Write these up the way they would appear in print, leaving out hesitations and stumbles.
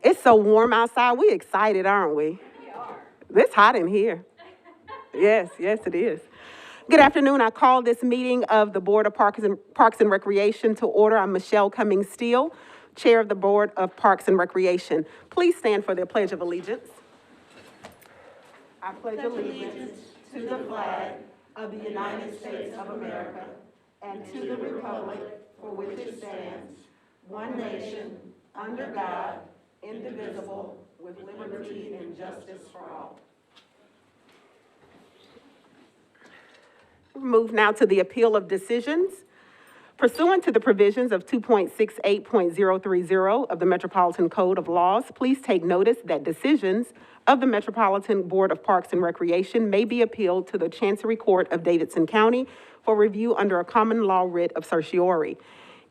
It's so warm outside. We excited, aren't we? It's hot in here. Yes, it is. Good afternoon. I call this meeting of the Board of Parks and Recreation to order. I'm Michelle Cummings Steele, Chair of the Board of Parks and Recreation. Please stand for the Pledge of Allegiance. I pledge allegiance to the flag of the United States of America and to the republic for which it stands, one nation, under God, indivisible, with liberty and justice for all. Move now to the appeal of decisions. Pursuant to the provisions of 2.68.030 of the Metropolitan Code of Laws, please take notice that decisions of the Metropolitan Board of Parks and Recreation may be appealed to the Chancery Court of Davidson County for review under a common law writ of certiorari.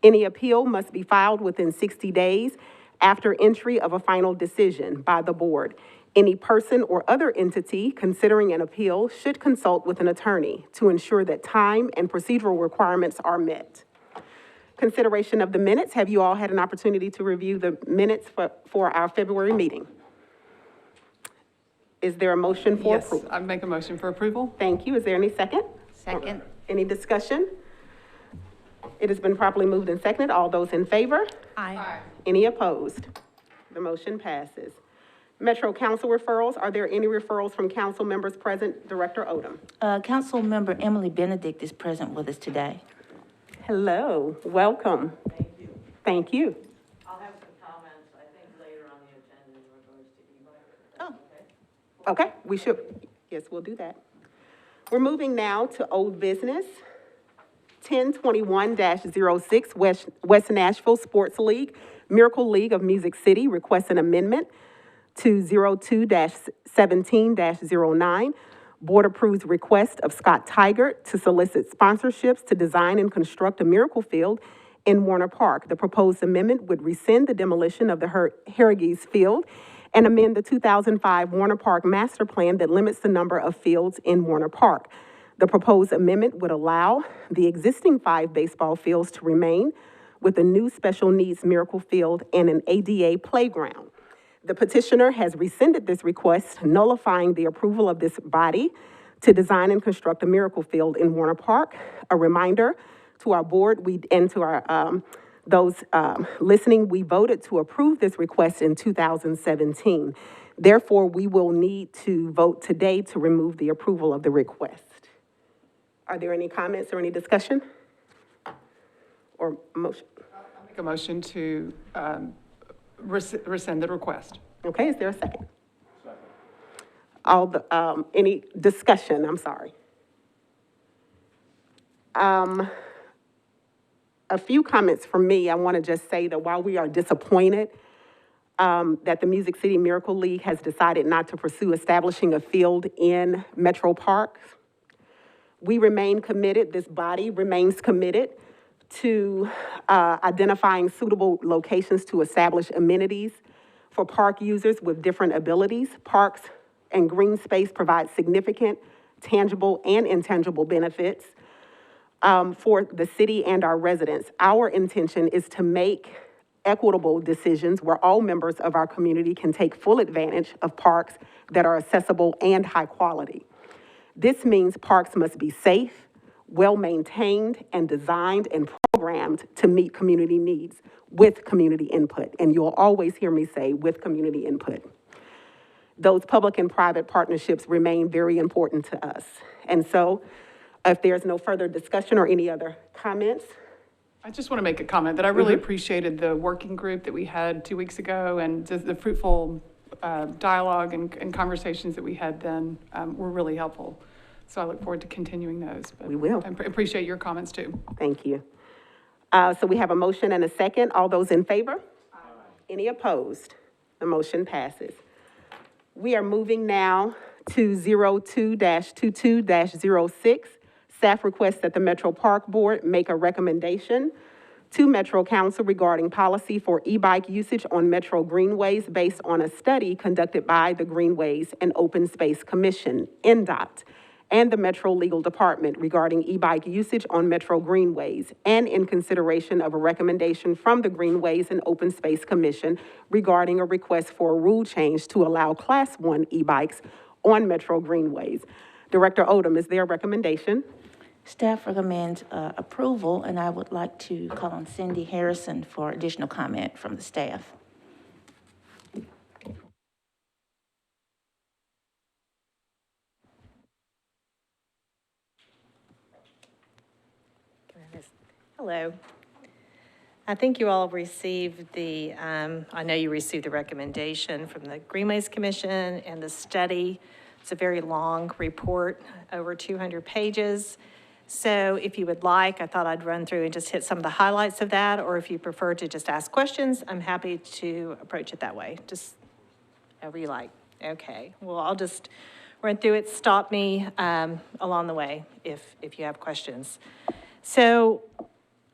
Any appeal must be filed within 60 days after entry of a final decision by the board. Any person or other entity considering an appeal should consult with an attorney to ensure that time and procedural requirements are met. Consideration of the minutes. Have you all had an opportunity to review the minutes for our February meeting? Is there a motion for approval? Yes, I make a motion for approval. Thank you. Is there any second? Second. Any discussion? It has been properly moved and seconded. All those in favor? Aye. Any opposed? The motion passes. Metro Council referrals. Are there any referrals from council members present? Director Odom. Council member Emily Benedict is present with us today. Hello, welcome. Thank you. Thank you. I'll have some comments, I think, later on the agenda in regards to e-bike. Oh. Okay, we should, yes, we'll do that. We're moving now to old business. 1021-06 West Nashville Sports League, Miracle League of Music City requests an amendment to 02-17-09. Board approves request of Scott Tigert to solicit sponsorships to design and construct a miracle field in Warner Park. The proposed amendment would rescind the demolition of the Harrigees Field and amend the 2005 Warner Park Master Plan that limits the number of fields in Warner Park. The proposed amendment would allow the existing 5 baseball fields to remain with a new special needs miracle field and an ADA playground. The petitioner has rescinded this request, nullifying the approval of this body to design and construct a miracle field in Warner Park. A reminder to our board and to our those listening, we voted to approve this request in 2017. Therefore, we will need to vote today to remove the approval of the request. Are there any comments or any discussion? Or motion? I make a motion to rescind the request. Okay, is there a second? All the, any discussion, I'm sorry. A few comments from me. I want to just say that while we are disappointed that the Music City Miracle League has decided not to pursue establishing a field in Metro Park, we remain committed, this body remains committed to identifying suitable locations to establish amenities for park users with different abilities. Parks and green space provide significant, tangible, and intangible benefits for the city and our residents. Our intention is to make equitable decisions where all members of our community can take full advantage of parks that are accessible and high quality. This means parks must be safe, well-maintained, and designed and programmed to meet community needs with community input. And you'll always hear me say with community input. Those public and private partnerships remain very important to us. And so if there's no further discussion or any other comments. I just want to make a comment that I really appreciated the working group that we had 2 weeks ago and the fruitful dialogue and conversations that we had then were really helpful. So I look forward to continuing those. But We will. I appreciate your comments too. Thank you. So we have a motion and a second. All those in favor? Aye. Any opposed? The motion passes. We are moving now to 02-22-06. Staff requests that the Metro Park Board make a recommendation to Metro Council regarding policy for e-bike usage on Metro Greenways based on a study conducted by the Greenways and Open Space Commission, NDOT, and the Metro Legal Department regarding e-bike usage on Metro Greenways, and in consideration of a recommendation from the Greenways and Open Space Commission regarding a request for a rule change to allow Class 1 e-bikes on Metro Greenways. Director Odom, is there a recommendation? Staff recommends approval, and I would like to call on Cindy Harrison for additional comment from the staff. Hello. I think you all received I know you received the recommendation from the Greenways Commission and the study. It's a very long report, over 200 pages. So if you would like, I thought I'd run through and just hit some of the highlights of that, or if you prefer to just ask questions, I'm happy to approach it that way, just however you like. Okay, well, I'll just run through it. Stop me along the way if you have questions. So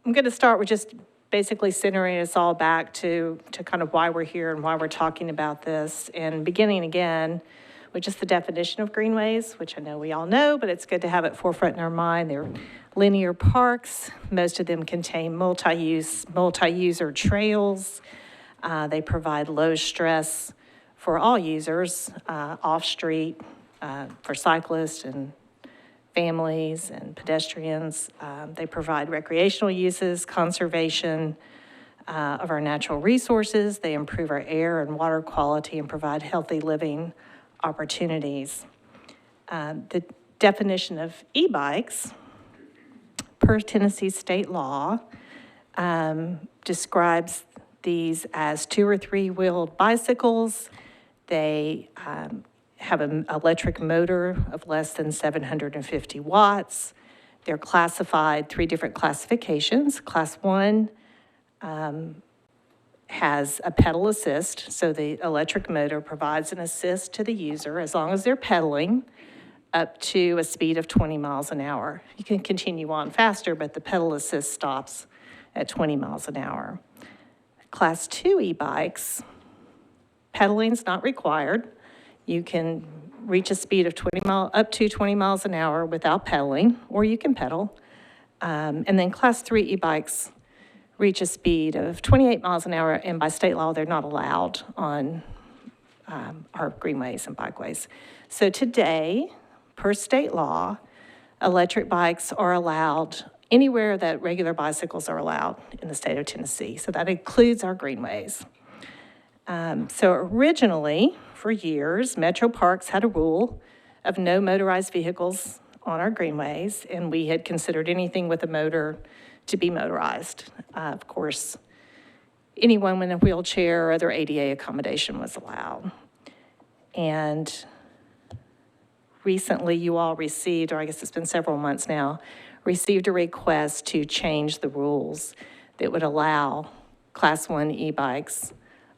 I'm going to start with just basically centering us all back to kind of why we're here and why we're talking about this, and beginning again with just the definition of greenways, which I know we all know, but it's good to have it forefront in our mind. They're linear parks. Most of them contain multi-user trails. They provide low stress for all users, off-street, for cyclists and families and pedestrians. They provide recreational uses, conservation of our natural resources. They improve our air and water quality and provide healthy living opportunities. The definition of e-bikes, per Tennessee state law, describes these as 2- or 3-wheeled bicycles. They have an electric motor of less than 750 watts. They're classified 3 different classifications. Class 1 has a pedal assist, so the electric motor provides an assist to the user as long as they're pedaling up to a speed of 20 miles an hour. You can continue on faster, but the pedal assist stops at 20 miles an hour. Class 2 e-bikes, pedaling's not required. You can reach a speed of up to 20 miles an hour without pedaling, or you can pedal. And then Class 3 e-bikes reach a speed of 28 miles an hour, and by state law, they're not allowed on our greenways and bikeways. So today, per state law, electric bikes are allowed anywhere that regular bicycles are allowed in the state of Tennessee. So that includes our greenways. So originally, for years, Metro Parks had a rule of no motorized vehicles on our greenways, and we had considered anything with a motor to be motorized. Of course, anyone in a wheelchair or other ADA accommodation was allowed. And recently, you all received, or I guess it's been several months now, received a request to change the rules that would allow Class 1 e-bikes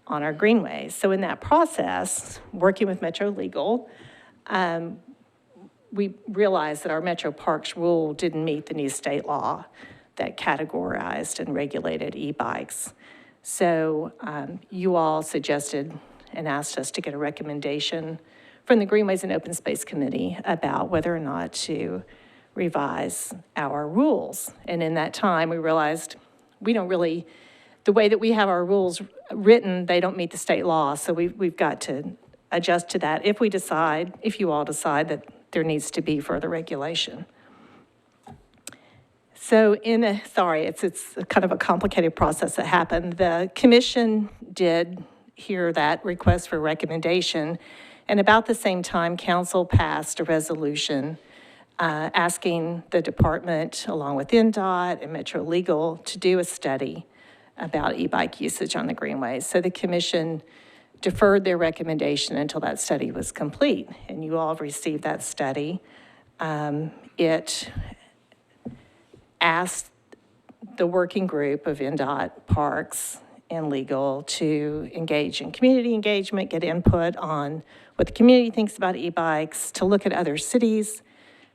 on our greenways. So in that process, working with Metro Legal, we realized that our Metro Parks rule didn't meet the new state law that categorized and regulated e-bikes. So you all suggested and asked us to get a recommendation from the Greenways and Open Space Committee about whether or not to revise our rules. And in that time, we realized we don't really, the way that we have our rules written, they don't meet the state law. So we've got to adjust to that if you all decide that there needs to be further regulation. So it's kind of a complicated process that happened. The commission did hear that request for recommendation, and about the same time, council passed a resolution asking the department, along with NDOT and Metro Legal, to do a study about e-bike usage on the greenways. So the commission deferred their recommendation until that study was complete, and you all have received that study. It asked the working group of NDOT, Parks, and Legal to engage in community engagement, get input on what the community thinks about e-bikes, to look at other cities,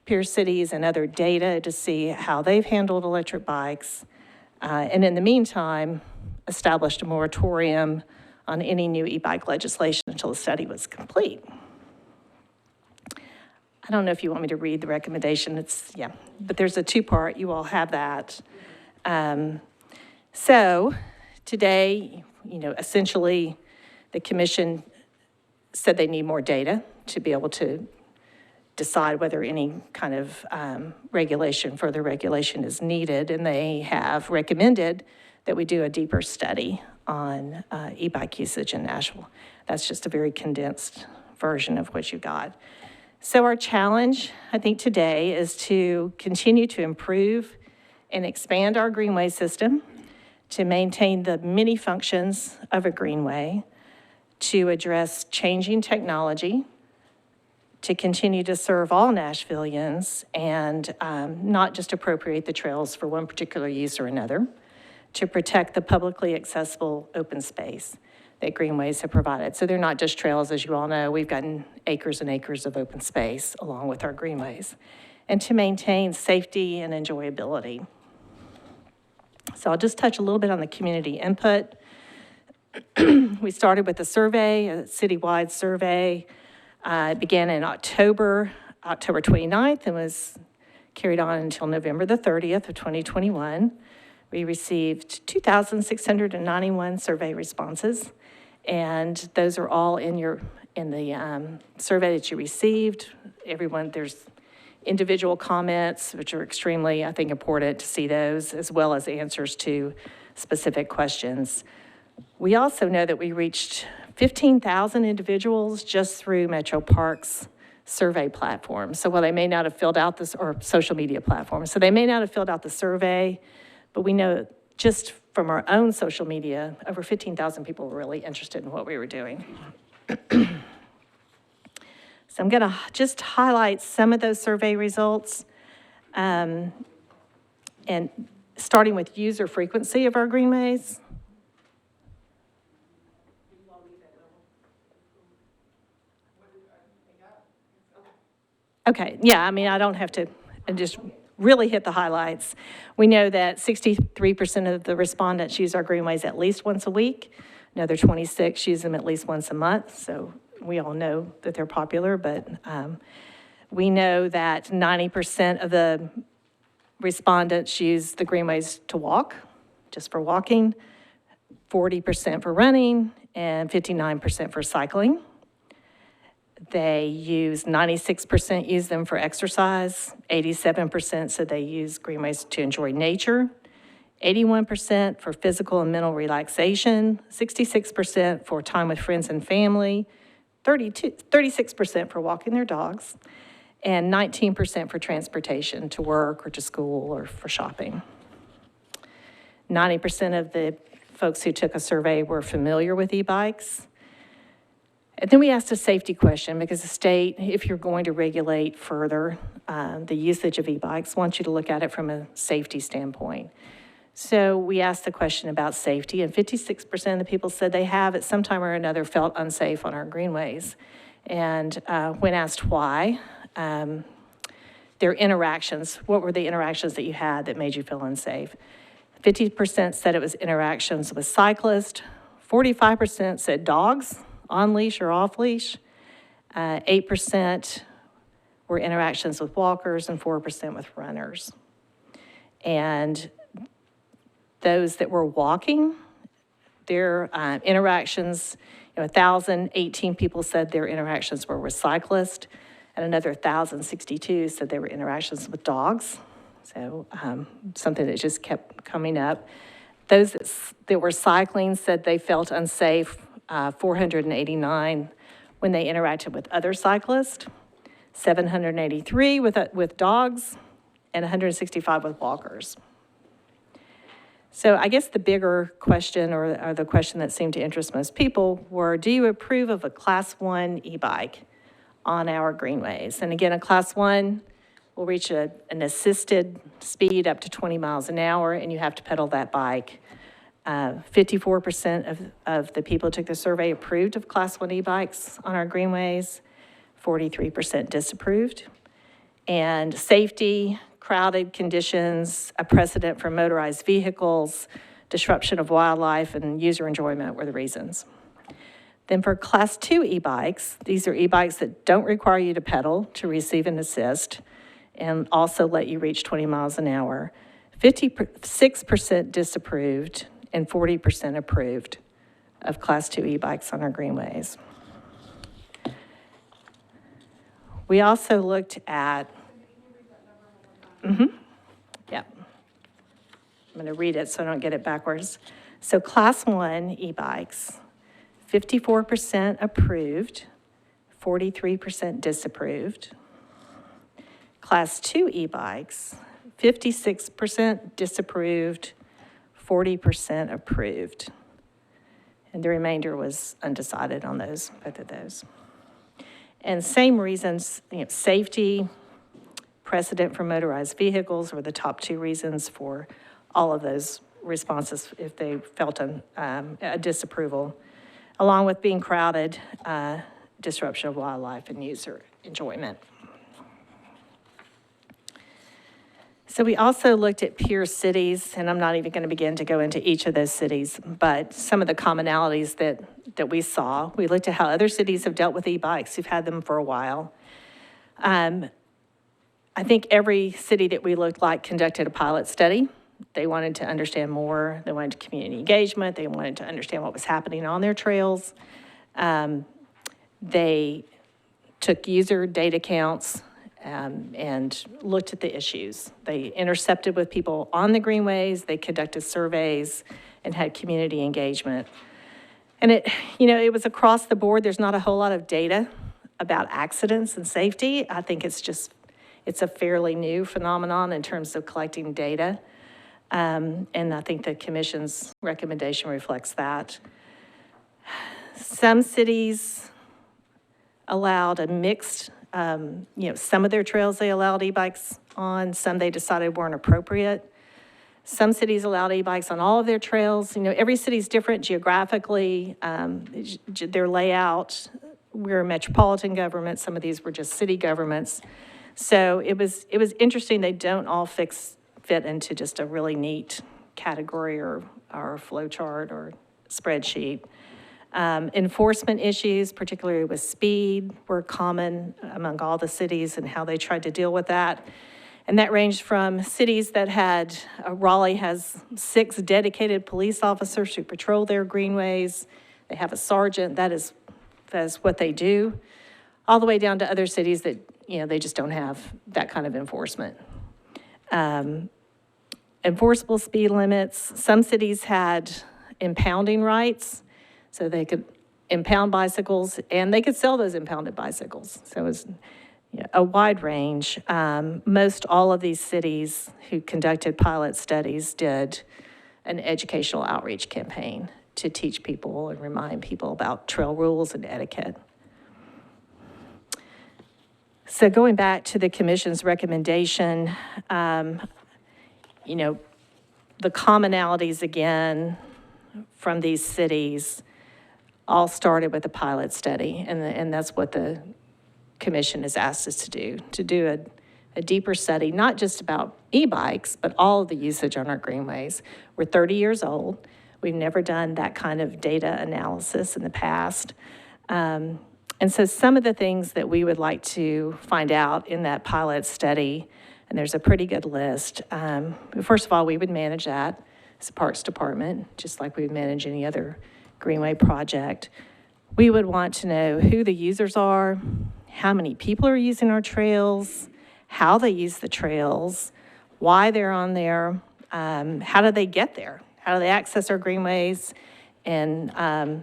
peer cities, and other data to see how they've handled electric bikes. And in the meantime, established a moratorium on any new e-bike legislation until the study was complete. don't know if you want me to read the recommendation. But there's a two-part. You all have that. So today, essentially, the commission said they need more data to be able to decide whether any kind of further regulation is needed, and they have recommended that we do a deeper study on e-bike usage in Nashville. That's just a very condensed version of what you got. So our challenge, I think, today is to continue to improve and expand our Greenway system, to maintain the many functions of a Greenway, to address changing technology, to continue to serve all Nashvillians and not just appropriate the trails for one particular use or another, to protect the publicly accessible open space that Greenways have provided. So they're not just trails, as you all know. We've gotten acres and acres of open space along with our Greenways, and to maintain safety and enjoyability. So I'll just touch a little bit on the community input. We started with a survey, a citywide survey. It began in October 29th, and was carried on until November the 30th of 2021. We received 2,691 survey responses, and those are all in the survey that you received. Everyone, there's individual comments, which are extremely, I think, important to see those, as well as answers to specific questions. We also know that we reached 15,000 individuals just through Metro Parks survey platform. So while they may not have filled out this, or social media platform, so they may not have filled out the survey, but we know just from our own social media, over 15,000 people were really interested in what we were doing. So I'm going to just highlight some of those survey results, and starting with user frequency of our Greenways. Okay, yeah, I mean, I don't have to just really hit the highlights. We know that 63% of the respondents use our Greenways at least once a week. Another 26 use them at least once a month, so we all know that they're popular, but we know that 90% of the respondents use the Greenways to walk, just for walking, 40% for running, and 59% for cycling. They use, 96% use them for exercise, 87% said they use Greenways to enjoy nature, 81% for physical and mental relaxation, 66% for time with friends and family, 36% for walking their dogs, and 19% for transportation to work or to school or for shopping. 90% of the folks who took a survey were familiar with e-bikes. And then we asked a safety question because the state, if you're going to regulate further the usage of e-bikes, wants you to look at it from a safety standpoint. So we asked the question about safety, and 56% of the people said they have at some time or another felt unsafe on our Greenways. And when asked why, their interactions, what were the interactions that you had that made you feel unsafe? 50% said it was interactions with cyclists, 45% said dogs, on leash or off leash, 8% were interactions with walkers, and 4% with runners. And those that were walking, their interactions, 1,018 people said their interactions were with cyclists, and another 1,062 said they were interactions with dogs. So something that just kept coming up. Those that were cycling said they felt unsafe, 489 when they interacted with other cyclists, 783 with dogs, and 165 with walkers. So I guess the bigger question, or the question that seemed to interest most people, were, do you approve of a Class 1 e-bike on our Greenways? And again, a Class 1 will reach an assisted speed up to 20 miles an hour, and you have to pedal that bike. 54% of the people who took the survey approved of Class 1 e-bikes on our Greenways, 43% disapproved. And safety, crowded conditions, a precedent for motorized vehicles, disruption of wildlife, and user enjoyment were the reasons. Then for Class 2 e-bikes, these are e-bikes that don't require you to pedal to receive and assist, and also let you reach 20 miles an hour. 56% disapproved and 40% approved of Class 2 e-bikes on our greenways. We also looked at, yep. I'm going to read it so I don't get it backwards. So Class 1 e-bikes, 54% approved, 43% disapproved. Class 2 e-bikes, 56% disapproved, 40% approved. And the remainder was undecided on those, both of those. And same reasons, safety, precedent for motorized vehicles were the top two reasons for all of those responses if they felt a disapproval, along with being crowded, disruption of wildlife, and user enjoyment. So we also looked at peer cities, and I'm not even going to begin to go into each of those cities, but some of the commonalities that we saw. We looked at how other cities have dealt with e-bikes, who've had them for a while. I think every city that we looked like conducted a pilot study. They wanted to understand more. They wanted community engagement. They wanted to understand what was happening on their trails. They took user data counts and looked at the issues. They intercepted with people on the greenways. They conducted surveys and had community engagement. And it was across the board. There's not a whole lot of data about accidents and safety. I think it's a fairly new phenomenon in terms of collecting data. And I think the commission's recommendation reflects that. Some cities allowed a mixed, some of their trails they allowed e-bikes on, some they decided weren't appropriate. Some cities allowed e-bikes on all of their trails. Every city's different geographically, their layout. We're a metropolitan government. Some of these were just city governments. So it was interesting. They don't all fit into just a really neat category or flow chart or spreadsheet. Enforcement issues, particularly with speed, were common among all the cities and how they tried to deal with that. And that ranged from cities that had, Raleigh has 6 dedicated police officers who patrol their greenways. They have a sergeant, that's what they do, all the way down to other cities that, they just don't have that kind of enforcement. Enforceable speed limits. Some cities had impounding rights, so they could impound bicycles, and they could sell those impounded bicycles. So it was a wide range. Most all of these cities who conducted pilot studies did an educational outreach campaign to teach people and remind people about trail rules and etiquette. So going back to the commission's recommendation, the commonalities again from these cities all started with a pilot study, and that's what the commission has asked us to do a deeper study, not just about e-bikes, but all of the usage on our greenways. We're 30 years old. We've never done that kind of data analysis in the past. And so some of the things that we would like to find out in that pilot study, and there's a pretty good list. First of all, we would manage that as a Parks Department, just like we would manage any other Greenway project. We would want to know who the users are, how many people are using our trails, how they use the trails, why they're on there, how do they get there, how do they access our greenways, and how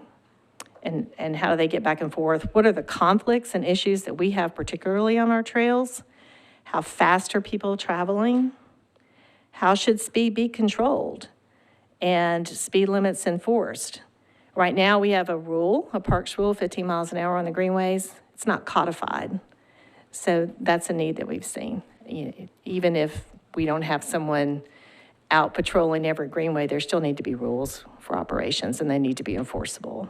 do they get back and forth? What are the conflicts and issues that we have particularly on our trails? How fast are people traveling? How should speed be controlled and speed limits enforced? Right now we have a parks rule, 15 miles an hour on the greenways. It's not codified. So that's a need that we've seen. Even if we don't have someone out patrolling every greenway, there still need to be rules for operations and they need to be enforceable.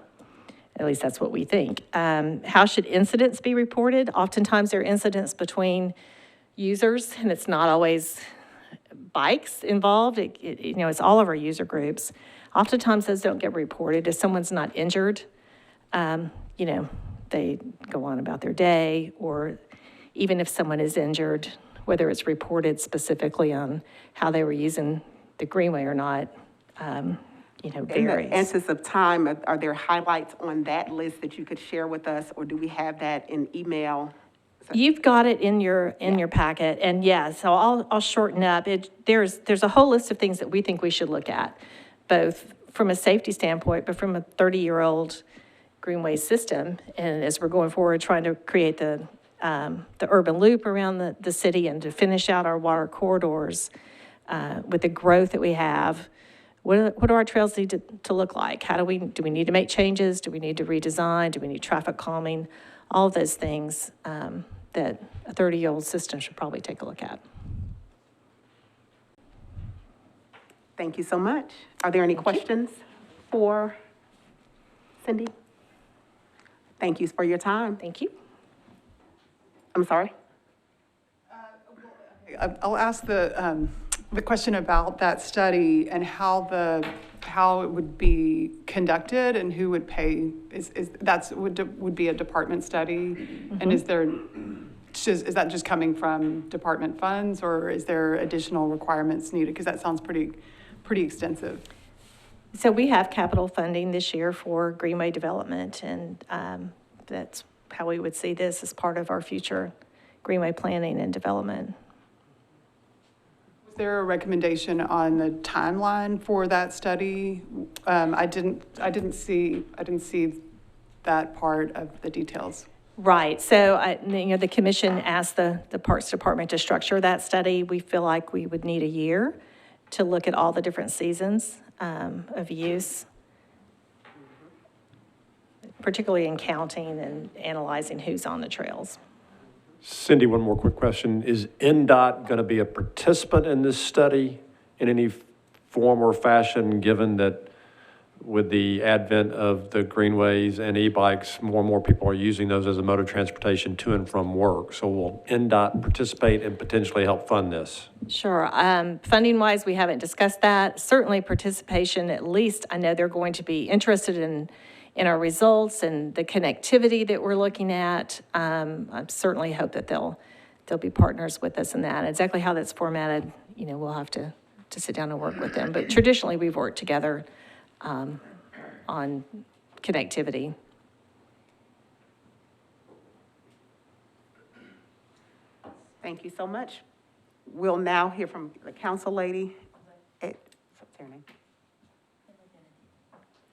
At least that's what we think. How should incidents be reported? Oftentimes there are incidents between users, and it's not always bikes involved. It's all of our user groups. Oftentimes those don't get reported. If someone's not injured, you know, they go on about their day, or even if someone is injured, whether it's reported specifically on how they were using the Greenway or not, you know, In the varies. interest of time, are there highlights on that list that you could share with us, or do we have that in email? You've got it in your packet, and yeah, so I'll shorten up. There's a whole list of things that we think we should look at, both from a safety standpoint, but from a 30-year-old Greenway system. And as we're going forward, trying to create the urban loop around the city and to finish out our water corridors with the growth that we have, what do our trails need to look like? Do we need to make changes? Do we need to redesign? Do we need traffic calming? All of those things that a 30-year-old system should probably take a look at. Thank you so much. Are there any questions for Cindy? Thank you for your time. Thank you. I'm sorry? I'll ask the question about that study and how it would be conducted and who would pay. Would be a department study? And is that just coming from department funds, or is there additional requirements needed? Because that sounds pretty extensive. So we have capital funding this year for Greenway development, and that's how we would see this as part of our future Greenway planning and development. Was there a recommendation on the timeline for that study? I didn't see that part of the details. Right. So, the commission asked the Parks Department to structure that study. We feel like we would need a year to look at all the different seasons of use, particularly in counting and analyzing who's on the trails. Cindy, one more quick question. Is NDOT going to be a participant in this study in any form or fashion, given that with the advent of the greenways and e-bikes, more and more people are using those as a mode of transportation to and from work? So will NDOT participate and potentially help fund this? Sure. Funding-wise, we haven't discussed that. Certainly participation, at least I know they're going to be interested in our results and the connectivity that we're looking at. I certainly hope that they'll be partners with us in that. Exactly how that's formatted, we'll have to sit down and work with them. But traditionally, we've worked together on connectivity. Thank you so much. We'll now hear from the council lady. What's her name?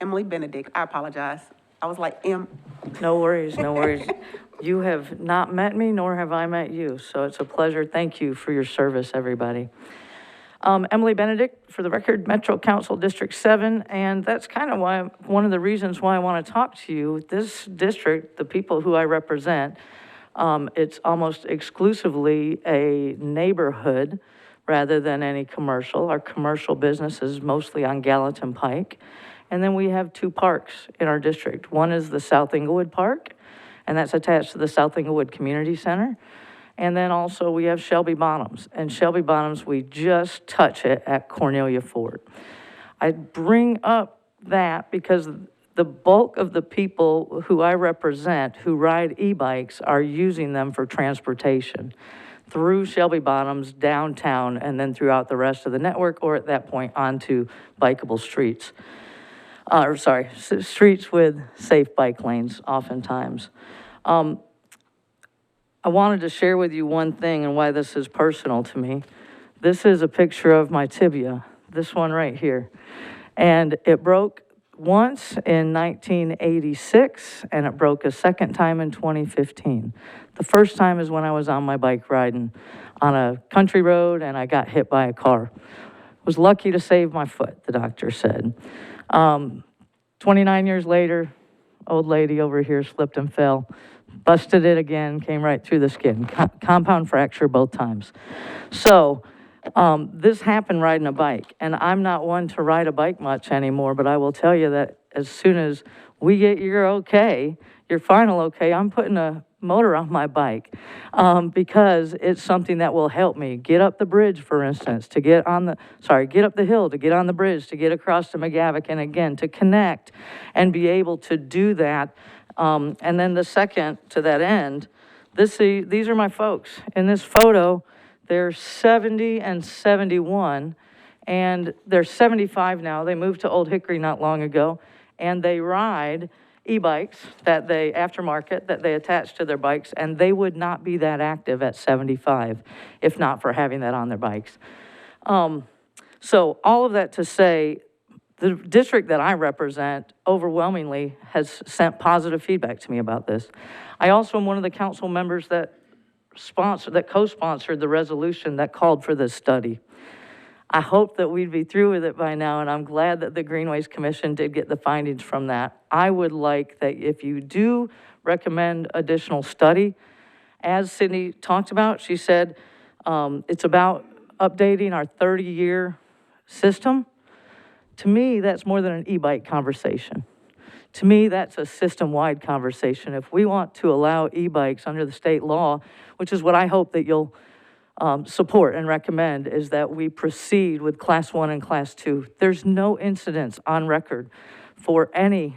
Emily Benedict. I apologize. I was like, No worries, no worries. You have not met me, nor have I met you, so it's a pleasure. Thank you for your service, everybody. Emily Benedict, for the record, Metro Council District 7, and that's kind of one of the reasons why I want to talk to you. This district, the people who I represent, it's almost exclusively a neighborhood rather than any commercial. Our commercial business is mostly on Gallatin Pike. And then we have two parks in our district. One is the South Inglewood Park, and that's attached to the South Inglewood Community Center. And then also we have Shelby Bottoms. And Shelby Bottoms, we just touch it at Cornelia Ford. I bring up that because the bulk of the people who I represent who ride e-bikes are using them for transportation through Shelby Bottoms, downtown, and then throughout the rest of the network, or at that point onto bikeable streets. Streets with safe bike lanes oftentimes. I wanted to share with you one thing and why this is personal to me. This is a picture of my tibia, this one right here. And it broke once in 1986, and it broke a second time in 2015. The first time is when I was on my bike riding on a country road and I got hit by a car. Was lucky to save my foot, the doctor said. 29 years later, old lady over here slipped and fell, busted it again, came right through the skin, compound fracture both times. So this happened riding a bike, and I'm not one to ride a bike much anymore, but I will tell you that as soon as we get your okay, your final okay, I'm putting a motor on my bike because it's something that will help me get up the bridge, for instance, to get on the, get up the hill, to get on the bridge, to get across to McGavick, and again, to connect and be able to do that. And then the second, to that end, these are my folks. In this photo, they're 70 and 71, and they're 75 now. They moved to Old Hickory not long ago, and they ride e-bikes that they, aftermarket, that they attach to their bikes, and they would not be that active at 75 if not for having that on their bikes. So all of that to say, the district that I represent overwhelmingly has sent positive feedback to me about this. I also am one of the council members that co-sponsored the resolution that called for this study. I hope that we'd be through with it by now, and I'm glad that the Greenways Commission did get the findings from that. I would like that if you do recommend additional study, as Sydney talked about, she said it's about updating our 30-year system. To me, that's more than an e-bike conversation. To me, that's a system-wide conversation. If we want to allow e-bikes under the state law, which is what I hope that you'll support and recommend, is that we proceed with Class 1 and Class 2. There's no incidents on record for any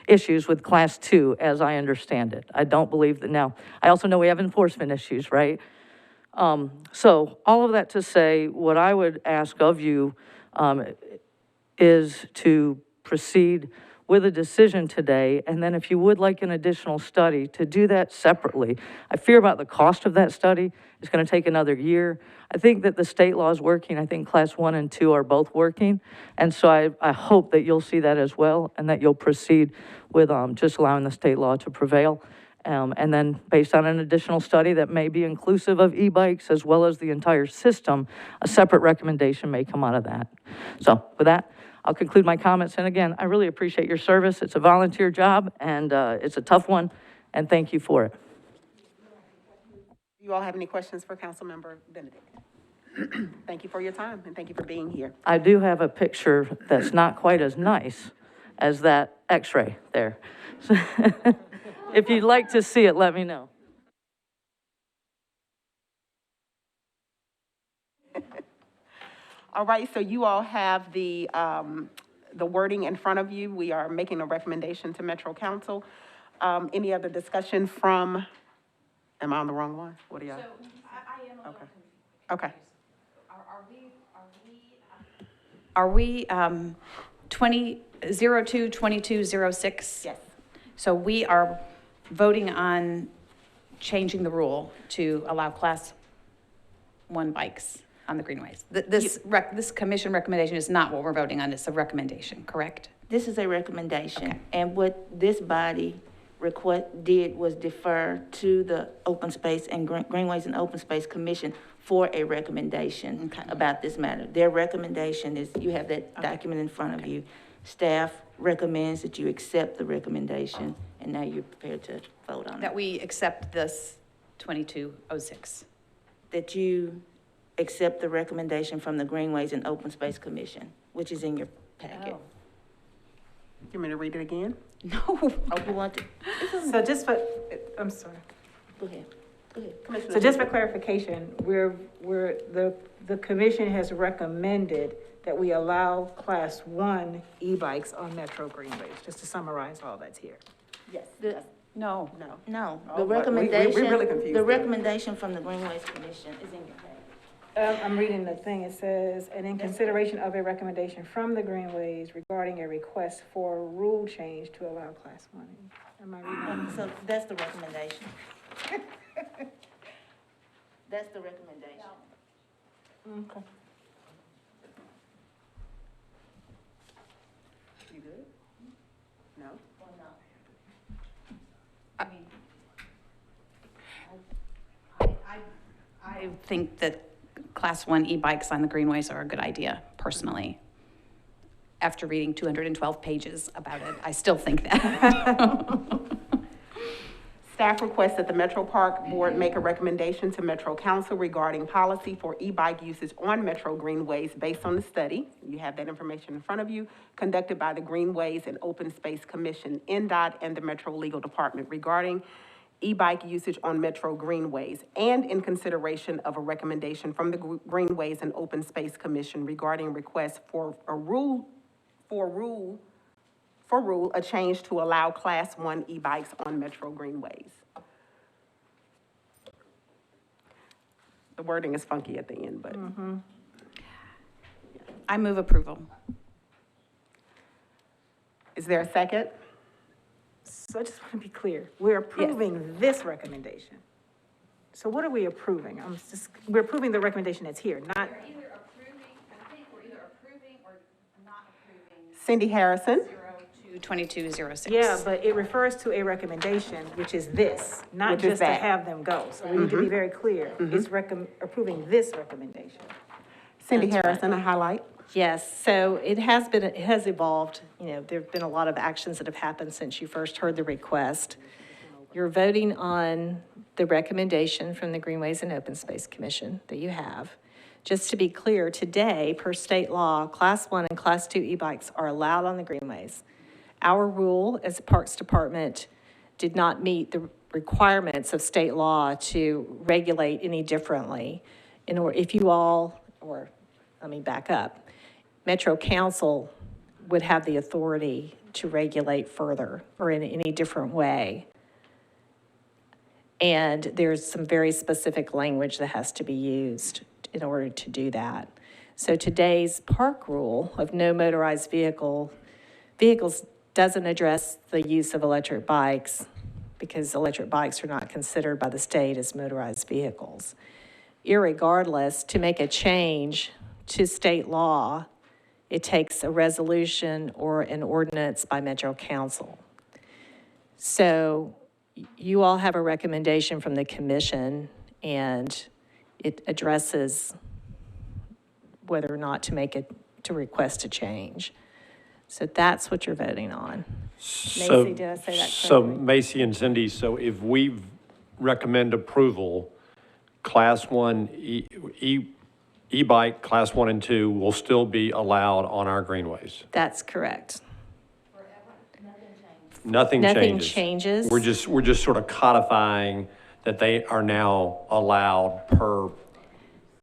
issues with Class 2, as I understand it. I don't believe that now. I also know we have enforcement issues, right? So all of that to say, what I would ask of you is to proceed with a decision today, and then if you would like an additional study, to do that separately. I fear about the cost of that study. It's going to take another year. I think that the state law is working. I think Class 1 and 2 are both working, and so I hope that you'll see that as well, and that you'll proceed with just allowing the state law to prevail. And then based on an additional study that may be inclusive of e-bikes as well as the entire system, a separate recommendation may come out of that. So with that, I'll conclude my comments. And again, I really appreciate your service. It's a volunteer job, and it's a tough one, and thank you for it. Do you all have any questions for Councilmember Benedict? Thank you for your time, and thank you for being here. I do have a picture that's not quite as nice as that x-ray there. If you'd like to see it, let me know. All right, so you all have the wording in front of you. We are making a recommendation to Metro Council. Any other discussion from, am I on the wrong one? What are y'all? So I am a little confused. Okay. Are we 2206? Yes. So we are voting on changing the rule to allow Class 1 bikes on the Greenways. This commission recommendation is not what we're voting on, it's a recommendation, correct? This is a recommendation, Okay. and what this body did was defer to the Open Space and Greenways and Open Space Commission for a recommendation about this matter. Their recommendation is, you have that document in front of you. Staff recommends that you accept the recommendation, and now you're prepared to vote on it. That we accept this 2206. That you accept the recommendation from the Greenways and Open Space Commission, which is in your packet. You want me to read it again? No. Oh, you want to? So just for, I'm sorry. Go ahead. Go ahead. Commissioner So just for clarification, the commission has recommended that we allow Class 1 e-bikes on Metro Greenways, just to summarize all that's here. Yes. No. No. No, Oh, the we recommendation, really confused the here. recommendation from the Greenways Commission is in your packet. I'm reading the thing, it says, and in consideration of a recommendation from the Greenways regarding a request for a rule change to allow Class 1. Am I reading? So that's the recommendation. That's the recommendation. Okay. You good? No? I think that Class 1 e-bikes on the Greenways are a good idea, personally. After reading 212 pages about it, I still think that. Staff requests that the Metro Park Board make a recommendation to Metro Council regarding policy for e-bike usage on Metro Greenways based on the study. You have that information in front of you, conducted by the Greenways and Open Space Commission, NDOT, and the Metro Legal Department regarding e-bike usage on Metro Greenways, and in consideration of a recommendation from the Greenways and Open Space Commission regarding requests for a change to allow Class 1 e-bikes on Metro Greenways. The wording is funky at the end, but. I move approval. Is there a second? So I just want to be clear, we're approving this recommendation. So what are we approving? We're approving the recommendation that's here, not, Either approving, I think we're either approving or not approving Cindy Harrison? 2206. yeah, but it refers to a recommendation, which is this, not Which is just to that. have them go. So we need to be very clear. It's approving this recommendation. Cindy That's right. Harrison, a highlight. Yes, so it has evolved. You know, there've been a lot of actions that have happened since you first heard the request. You're voting on the recommendation from the Greenways and Open Space Commission that you have. Just to be clear, today, per state law, Class 1 and Class 2 e-bikes are allowed on the Greenways. Our rule as Parks Department did not meet the requirements of state law to regulate any differently. If you all, or let me back up, Metro Council would have the authority to regulate further or in any different way. And there's some very specific language that has to be used in order to do that. So today's park rule of no motorized vehicles doesn't address the use of electric bikes because electric bikes are not considered by the state as motorized vehicles. Irregardless, to make a change to state law, it takes a resolution or an ordinance by Metro Council. So you all have a recommendation from the commission, and it addresses whether or not to request a change. So that's what you're voting on. So- Macy, did I say that So correctly? Macy and Cindy, so if we recommend approval, Class 1 e-bike, Class 1 and 2 will still be allowed on our greenways? That's correct. Nothing Nothing changes? changes. We're just sort of codifying that they are now allowed per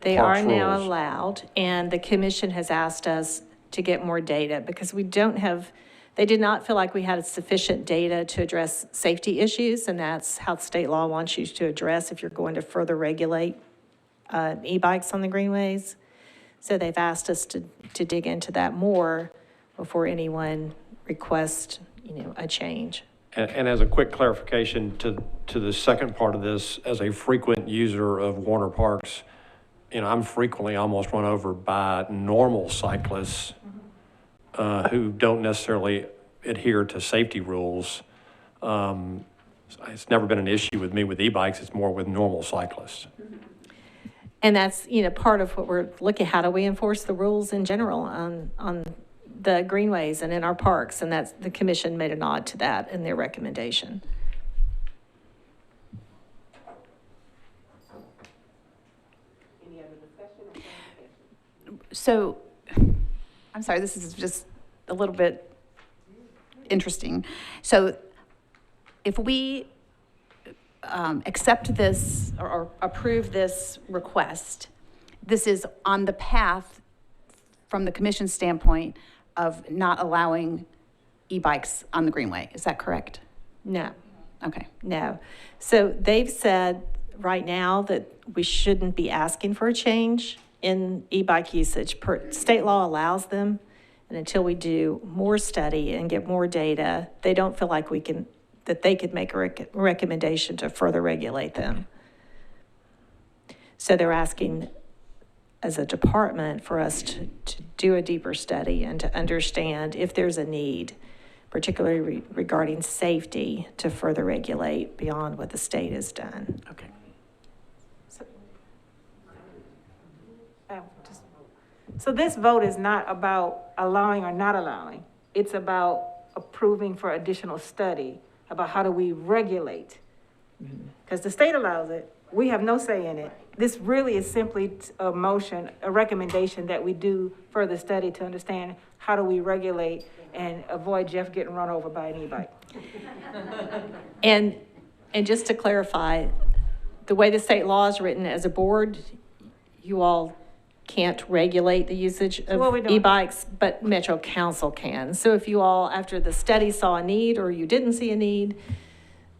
They are Parks now rules. allowed, and the commission has asked us to get more data because they did not feel like we had sufficient data to address safety issues, and that's how state law wants you to address if you're going to further regulate e-bikes on the greenways. So they've asked us to dig into that more before anyone requests, a change. And as a quick clarification to the second part of this, as a frequent user of Warner Parks, I'm frequently almost run over by normal cyclists who don't necessarily adhere to safety rules. It's never been an issue with me with e-bikes, it's more with normal cyclists. And that's, part of what we're looking, how do we enforce the rules in general on the greenways and in our parks? And that's, the commission made a nod to that in their recommendation. Any other discussion? So, I'm sorry, this is just a little bit interesting. So if we accept this or approve this request, this is on the path from the commission's standpoint of not allowing e-bikes on the Greenway. Is that correct? No. Okay. No. So they've said right now that we shouldn't be asking for a change in e-bike usage. State law allows them, and until we do more study and get more data, they don't feel like that they could make a recommendation to further regulate them. So they're asking as a department for us to do a deeper study and to understand if there's a need, particularly regarding safety, to further regulate beyond what the state has done. Okay. So this vote is not about allowing or not allowing. It's about approving for additional study about how do we regulate. Because the state allows it, we have no say in it. This really is simply a motion, a recommendation that we do further study to understand how do we regulate and avoid Jeff getting run over by an e-bike. And And just to clarify, the way the state law is written, as a board, you all can't regulate the usage So what of we doing? e-bikes, but Metro Council can. So if you all, after the study, saw a need or you didn't see a need,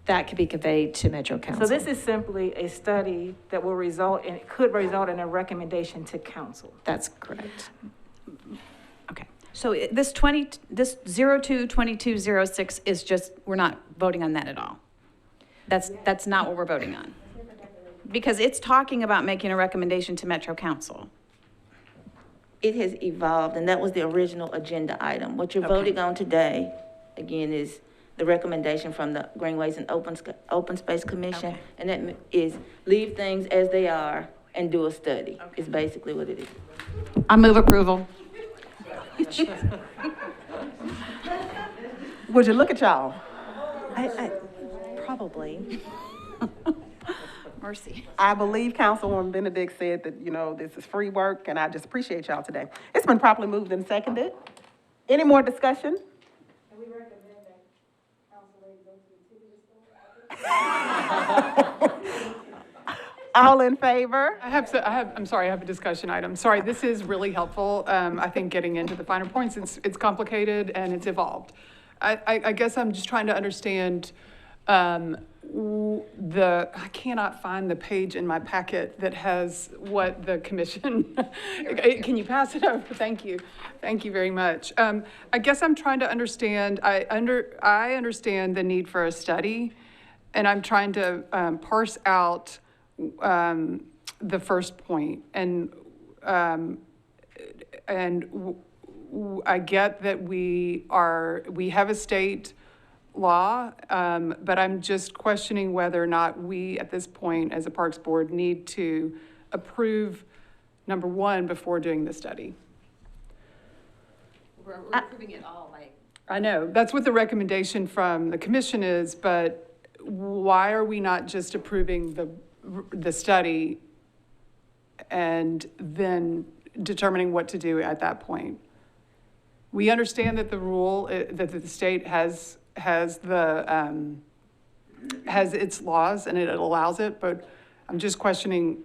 that could be conveyed to Metro Council. So this is simply a study that will result in, could result in a recommendation to council. That's correct. Okay, so this 022206 is just, we're not voting on that at all. That's not what we're voting on. Because it's talking about making a recommendation to Metro Council. It has evolved, and that was the original agenda item. What you're voting on today, again, is the recommendation from the Greenways and Open Space Commission. Okay. And that is leave things as they are and do a study, is basically what it is. I move approval. Would you look at y'all? Probably. Mercy. I believe Councilwoman Benedict said that, you know, this is free work, and I just appreciate y'all today. It's been properly moved and seconded. Any more discussion? All in favor? I'm sorry, I have a discussion item. Sorry, this is really helpful. I think getting into the finer points, it's complicated and it's evolved. I guess I'm just trying to understand, I cannot find the page in my packet that has what the commission, can you pass it over? Thank you. Thank you very much. I guess I'm trying to understand, I understand the need for a study, and I'm trying to parse out the first point, and I get that we have a state law, but I'm just questioning whether or not we, at this point, as a Parks Board, need to approve number one before doing the study. We're approving it all, like. I know, that's what the recommendation from the commission is, but why are we not just approving the study and then determining what to do at that point? We understand that the rule, that the state has its laws and it allows it, but I'm just questioning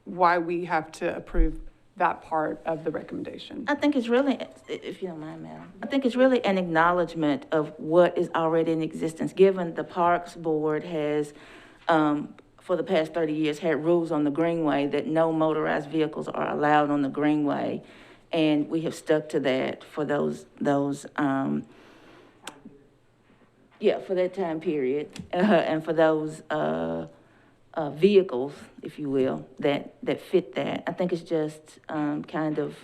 why we have to approve that part of the recommendation. I think it's really, if you don't mind, Madam, I think it's really an acknowledgement of what is already in existence, given the Parks Board has, for the past 30 years, had rules on the Greenway that no motorized vehicles are allowed on the Greenway. And we have stuck to that for for that time period, and for those, vehicles, if you will, that fit that. I think it's just, kind of,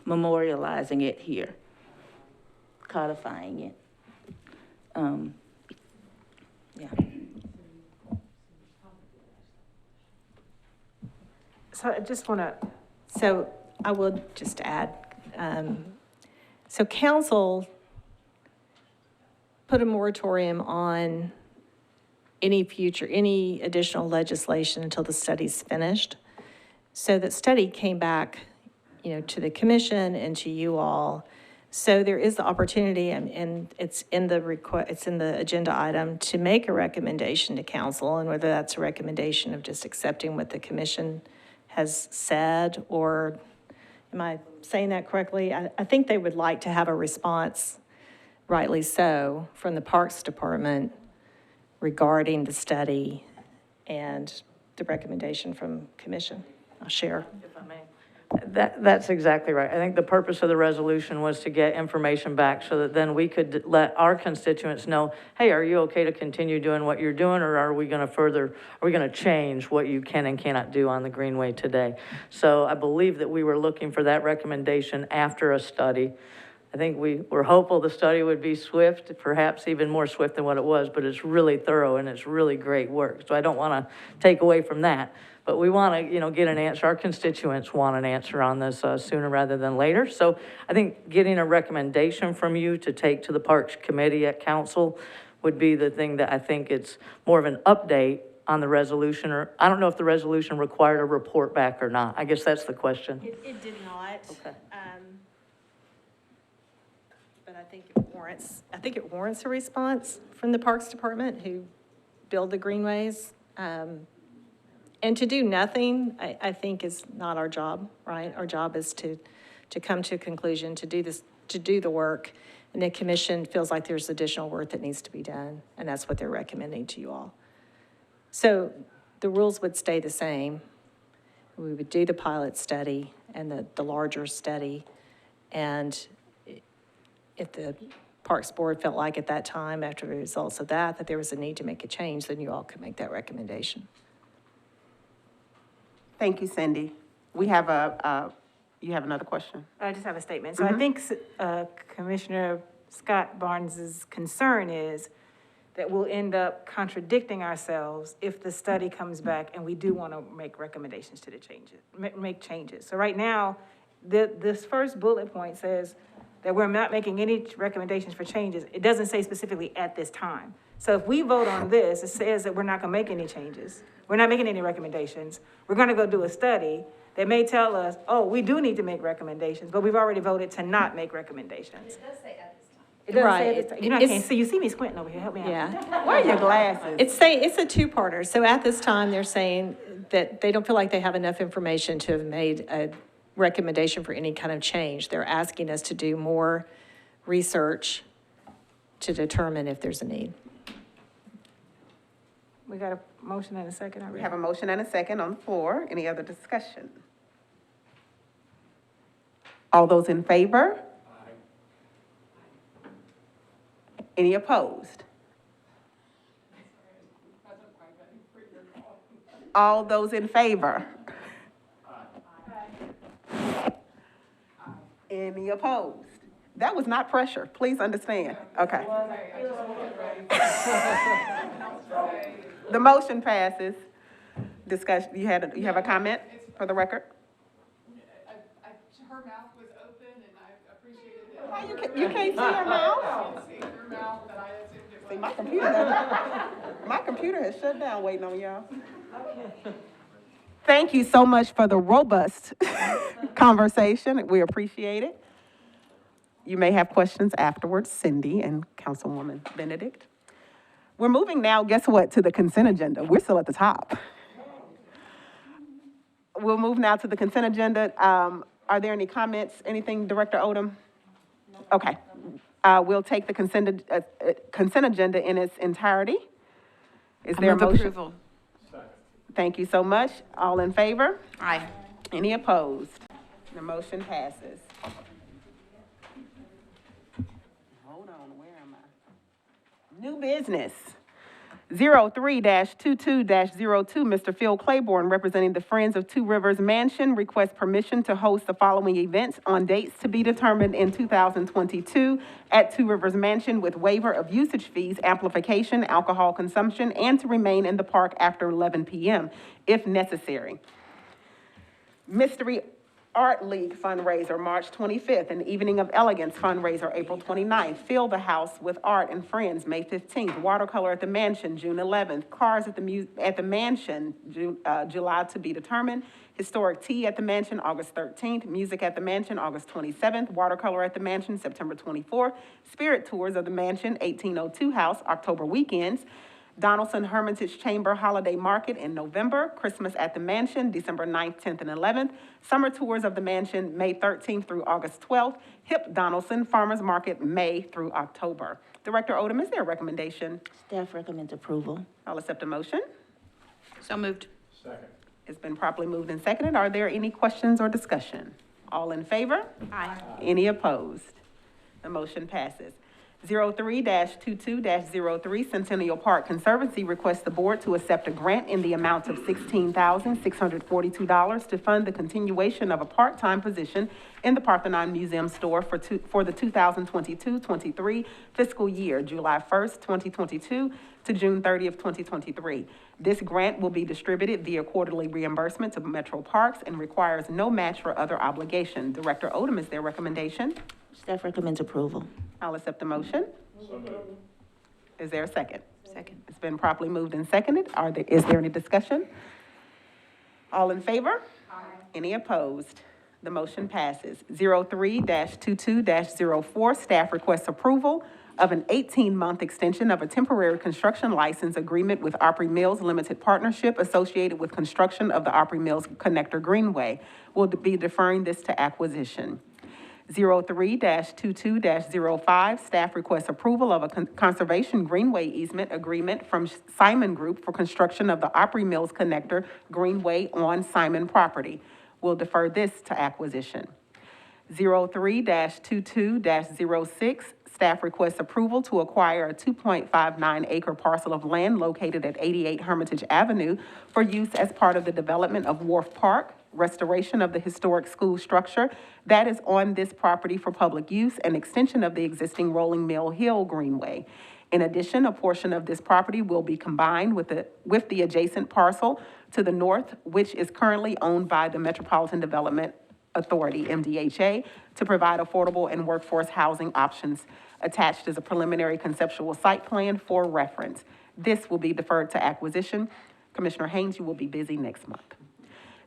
memorializing it here, codifying it. Yeah. So I just want to, So I will just add, so council put a moratorium on any additional legislation until the study's finished. So that study came back, to the commission and to you all. So there is the opportunity, and it's in the agenda item, to make a recommendation to council, and whether that's a recommendation of just accepting what the commission has said, or, am I saying that correctly? I think they would like to have a response, rightly so, from the Parks Department regarding the study and the recommendation from commission. I'll share. If I may. That's exactly right. I think the purpose of the resolution was to get information back so that then we could let our constituents know, hey, are you okay to continue doing what you're doing, or are we going to change what you can and cannot do on the Greenway today? So I believe that we were looking for that recommendation after a study. I think we were hopeful the study would be swift, perhaps even more swift than what it was, but it's really thorough and it's really great work. So I don't want to take away from that. But we want to, get an answer. Our constituents want an answer on this sooner rather than later. So I think getting a recommendation from you to take to the Parks Committee at Council would be the thing that I think it's more of an update on the resolution. Or I don't know if the resolution required a report back or not. I guess that's the question. It did not. Okay. But I think it warrants a response from the Parks Department, who build the greenways. And to do nothing, I think is not our job, right? Our job is to come to a conclusion, to do the work, and the commission feels like there's additional work that needs to be done, and that's what they're recommending to you all. So the rules would stay the same. We would do the pilot study and the larger study, and if the Parks Board felt like at that time, after the results of that there was a need to make a change, then you all could make that recommendation. Thank you, Cindy. We have you have another question? I just have a statement. So I think Commissioner Scott Barnes's concern is that we'll end up contradicting ourselves if the study comes back and we do want to make recommendations to the changes, make changes. So right now, this first bullet point says that we're not making any recommendations for changes. It doesn't say specifically at this time. So if we vote on this, it says that we're not going to make any changes. We're not making any recommendations. We're going to go do a study that may tell us, oh, we do need to make recommendations, but we've already voted to not make recommendations. It does say at this time. It does say at this time. You know, I can't see. You see me squinting over here. Help me out. Yeah. Where are your glasses? It's a two-parter. So at this time, they're saying that they don't feel like they have enough information to have made a recommendation for any kind of change. They're asking us to do more research to determine if there's a need. We got a motion and a second already. We have a motion and a second on the floor. Any other discussion? All those in favor? Any opposed? All those in favor? Any opposed? That was not pressure, please understand. Okay. The motion passes. Discussion, you have a comment for the record? Her mouth was open and I appreciated it. You can't see her mouth? I can't see her mouth, but I assumed it was. See, my computer has shut down waiting on y'all. Thank you so much for the robust conversation. We appreciate it. You may have questions afterwards, Cindy and Councilwoman Benedict. We're moving now, guess what, to the consent agenda. We're still at the top. We'll move now to the consent agenda. Are there any comments, anything, Director Odom? Okay. We'll take the consent agenda in its entirety. Is there a motion? Approval. Thank you so much. All in favor? Aye. Any opposed? The motion passes. Hold on, where am I? New business. 03-22-02, Mr. Phil Claiborne, representing the Friends of Two Rivers Mansion, requests permission to host the following events on dates to be determined in 2022 at Two Rivers Mansion with waiver of usage fees, amplification, alcohol consumption, and to remain in the park after 11 p.m. if necessary. Mystery Art League fundraiser, March 25th, and Evening of Elegance fundraiser, April 29th. Fill the House with Art and Friends, May 15th. Watercolor at the Mansion, June 11th. Cars at the Mansion, July to be determined. Historic Tea at the Mansion, August 13th. Music at the Mansion, August 27th. Watercolor at the Mansion, September 24th. Spirit Tours of the Mansion, 1802 House, October weekends. Donaldson Hermitage Chamber Holiday Market in November, Christmas at the Mansion, December 9th, 10th, and 11th, Summer Tours of the Mansion, May 13th through August 12th, HIP Donaldson Farmers Market, May through October. Director Odom, is there a recommendation? Staff recommends approval. I'll accept a motion. So moved. Second. It's been properly moved and seconded. Are there any questions or discussion? All in favor? Aye. Any opposed? The motion passes. 03-22-03, Centennial Park Conservancy requests the board to accept a grant in the amount of $16,642 to fund the continuation of a part-time position in the Parthenon Museum store for the 2022-23 fiscal year, July 1st, 2022 to June 30th, 2023. This grant will be distributed via quarterly reimbursement to Metro Parks and requires no match or other obligation. Director Odom, is there a recommendation? Staff recommends approval. I'll accept the motion. So moved. Is there a second? Second. It's been properly moved and seconded. Is there any discussion? All in favor? Aye. Any opposed? The motion passes. 03-22-04, staff requests approval of an 18-month extension of a temporary construction license agreement with Opry Mills Limited Partnership associated with construction of the Opry Mills Connector Greenway. We'll be deferring this to acquisition. 03-22-05, staff requests approval of a conservation greenway easement agreement from Simon Group for construction of the Opry Mills Connector Greenway on Simon property. We'll defer this to acquisition. 03-22-06, staff requests approval to acquire a 2.59 acre parcel of land located at 88 Hermitage Avenue for use as part of the development of Wharf Park, restoration of the historic school structure that is on this property for public use, and extension of the existing Rolling Mill Hill Greenway. In addition, a portion of this property will be combined with the adjacent parcel to the north, which is currently owned by the Metropolitan Development Authority, MDHA, to provide affordable and workforce housing options. Attached is a preliminary conceptual site plan for reference. This will be deferred to acquisition. Commissioner Haynes, you will be busy next month.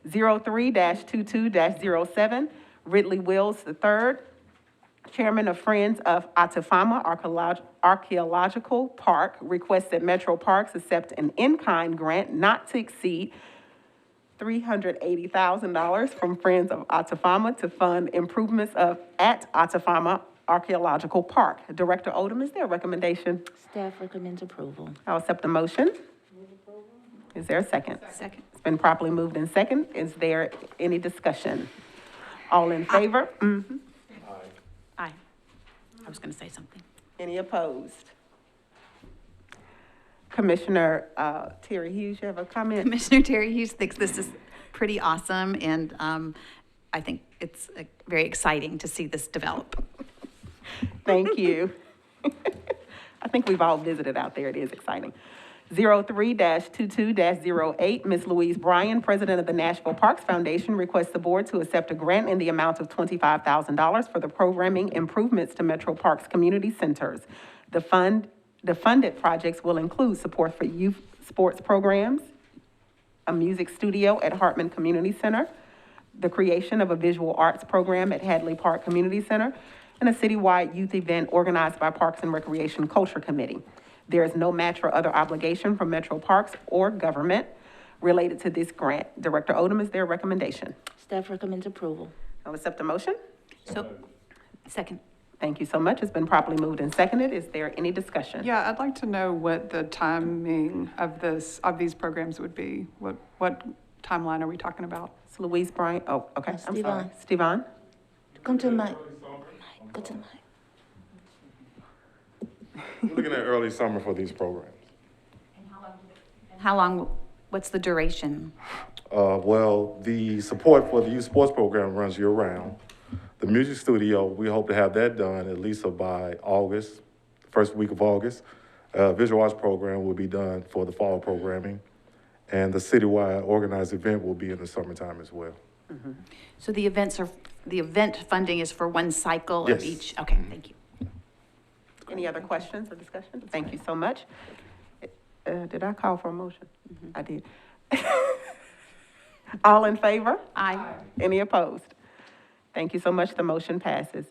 03-22-07, Ridley Wills III, Chairman of Friends of Atafama Archaeological Park, requests that Metro Parks accept an in-kind grant not to exceed $380,000 from Friends of Atafama to fund improvements at Atafama Archaeological Park. Director Odom, is there a recommendation? Staff recommends approval. I'll accept the motion. Is there a second? Second. It's been properly moved in second. Is there any discussion? All in favor? Aye. I was going to say something. Any opposed? Commissioner Terry Hughes, you have a comment? Commissioner Terry Hughes thinks this is pretty awesome, and I think it's very exciting to see this develop. Thank you. I think we've all visited out there. It is exciting. 03-22-08, Ms. Louise Bryan, President of the Nashville Parks Foundation, requests the board to accept a grant in the amount of $25,000 for the programming improvements to Metro Parks community centers. The funded projects will include support for youth sports programs, a music studio at Hartman Community Center, the creation of a visual arts program at Hadley Park Community Center, and a citywide youth event organized by Parks and Recreation Culture Committee. There is no match or other obligation from Metro Parks or government related to this grant. Director Odom, is there a recommendation? Staff recommends approval. I'll accept the motion. So, second. Thank you so much. It's been properly moved and seconded. Is there any discussion? Yeah, I'd like to know what the timing of these programs would be. What timeline are we talking about? It's Louise Bryant. Oh, okay. I'm sorry. Stevon. Stevon? Come to the mic. Go to the mic. We're looking at early summer for these programs. How long, what's the duration? Well, the support for the youth sports program runs year round. The music studio, we hope to have that done at least by August, first week of August. Visual arts program will be done for the fall programming. And the citywide organized event will be in the summertime as well. Mm-hmm. So the event funding is for one cycle of Yes. each? Okay, thank you. Any other questions or discussion? Thank you so much. Did I call for a motion? I did. All in favor? Aye. Any opposed? Thank you so much. The motion passes.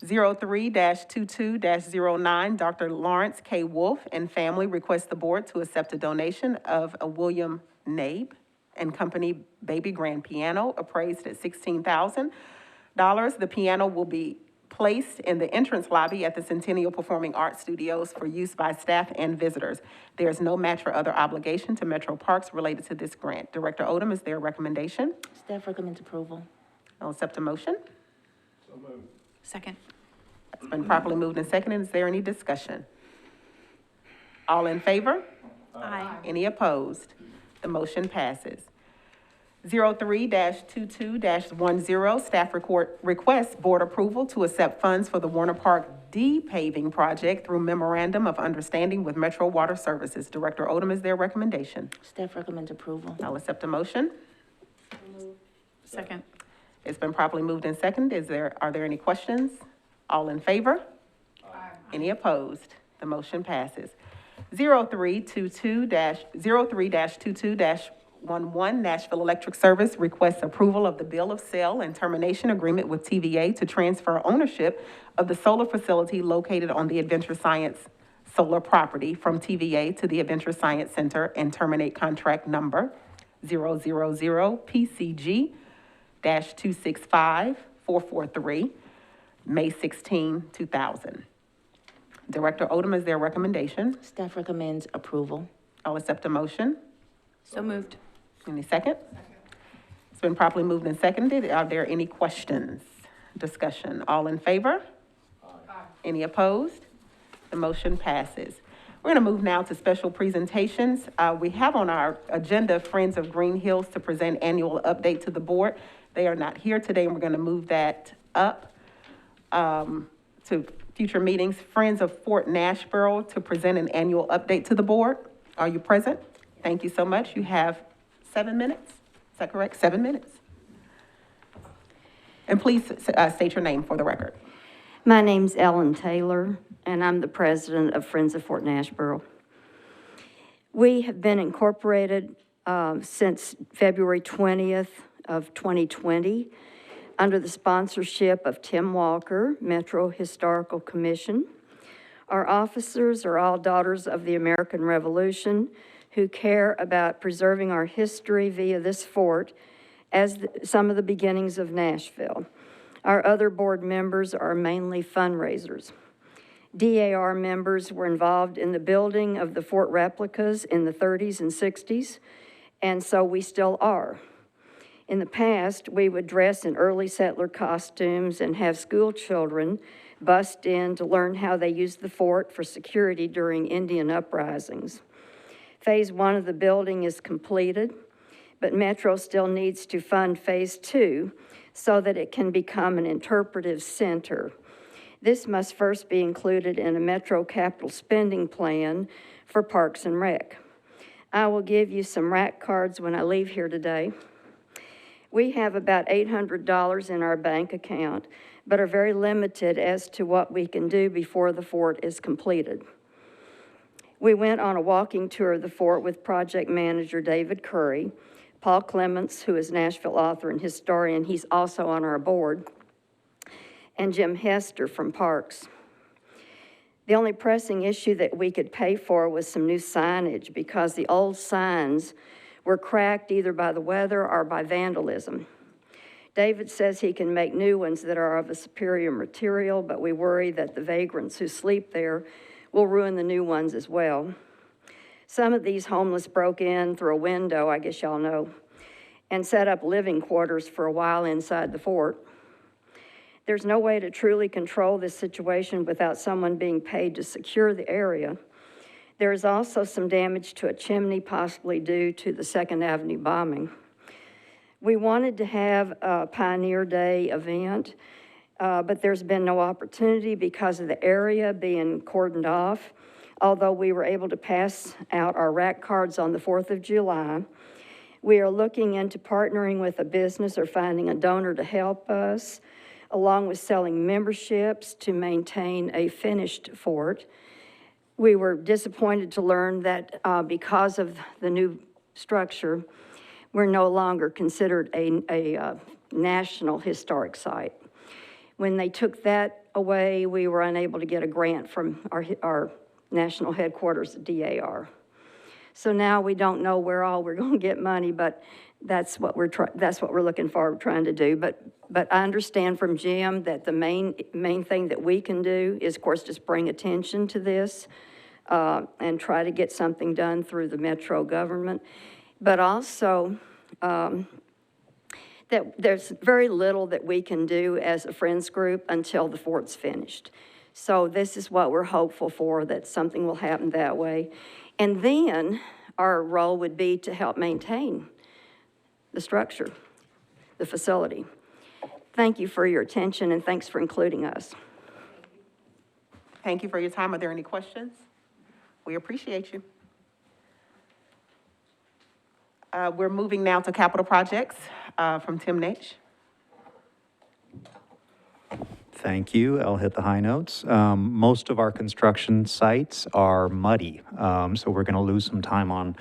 03-22-09, Dr. Lawrence K. Wolf and family request the board to accept a donation of a William Nabe and Company baby grand piano appraised at $16,000. The piano will be placed in the entrance lobby at the Centennial Performing Arts Studios for use by staff and visitors. There is no match or other obligation to Metro Parks related to this grant. Director Odom, is there a recommendation? Staff recommends approval. I'll accept a motion. Second. It's been properly moved and seconded. Is there any discussion? All in favor? Aye. Any opposed? The motion passes. 03-22-10, staff requests board approval to accept funds for the Warner Park D paving project through Memorandum of Understanding with Metro Water Services. Director Odom, is there a recommendation? Staff recommends approval. I'll accept a motion. Second. It's been properly moved and seconded. Are there any questions? All in favor? Aye. Any opposed? The motion passes. 03-22-03-22-11, 811, Nashville Electric Service requests approval of the bill of sale and termination agreement with TVA to transfer ownership of the solar facility located on the Adventure Science solar property from TVA to the Adventure Science Center and terminate contract number 000PCG-265443, May 16, 2000. Director Odom, is there a recommendation? Staff recommends approval. I'll accept a motion. So moved. Any second? It's been properly moved and seconded. Are there any questions, discussion? All in favor? Any opposed? The motion passes. We're going to move now to special presentations. We have on our agenda Friends of Green Hills to present annual update to the board. They are not here today, and we're going to move that up to future meetings. Friends of Fort Nashville to present an annual update to the board. Are you present? Thank you so much. You have 7 minutes. Is that correct? 7 minutes. And please state your name for the record. My name's Ellen Taylor, and I'm the president of Friends of Fort Nashville. We have been incorporated since February 20th of 2020 under the sponsorship of Tim Walker, Metro Historical Commission. Our officers are all daughters of the American Revolution who care about preserving our history via this fort as some of the beginnings of Nashville. Our other board members are mainly fundraisers. DAR members were involved in the building of the fort replicas in the 30s and 60s, and so we still are. In the past, we would dress in early settler costumes and have school children bust in to learn how they used the fort for security during Indian uprisings. Phase 1 of the building is completed, but Metro still needs to fund Phase 2 so that it can become an interpretive center. This must first be included in a Metro capital spending plan for Parks and Rec. I will give you some RAC cards when I leave here today. We have about $800 in our bank account, but are very limited as to what we can do before the fort is completed. We went on a walking tour of the fort with project manager David Curry, Paul Clements, who is Nashville author and historian, he's also on our board, and Jim Hester from Parks. The only pressing issue that we could pay for was some new signage because the old signs were cracked either by the weather or by vandalism. David says he can make new ones that are of a superior material, but we worry that the vagrants who sleep there will ruin the new ones as well. Some of these homeless broke in through a window, I guess y'all know, and set up living quarters for a while inside the fort. There's no way to truly control this situation without someone being paid to secure the area. There is also some damage to a chimney, possibly due to the 2nd Avenue bombing. We wanted to have a Pioneer Day event, but there's been no opportunity because of the area being cordoned off. Although we were able to pass out our RAC cards on the 4th of July, we are looking into partnering with a business or finding a donor to help us, along with selling memberships to maintain a finished fort. We were disappointed to learn that because of the new structure, we're no longer considered a national historic site. When they took that away, we were unable to get a grant from our national headquarters at DAR. So now we don't know where all we're going to get money, but that's what we're looking forward to trying to do. But I understand from Jim that the main thing that we can do is, of course, just bring attention to this and try to get something done through the Metro government. But also, that there's very little that we can do as a friends group until the fort's finished. So this is what we're hopeful for, that something will happen that way. And then our role would be to help maintain the structure, the facility. Thank you for your attention, and thanks for including us. Thank you for your time. Are there any questions? We appreciate you. We're moving now to capital projects from Tim Nitch. Thank you. I'll hit the high notes. Most of our construction sites are muddy, so we're going to lose some time on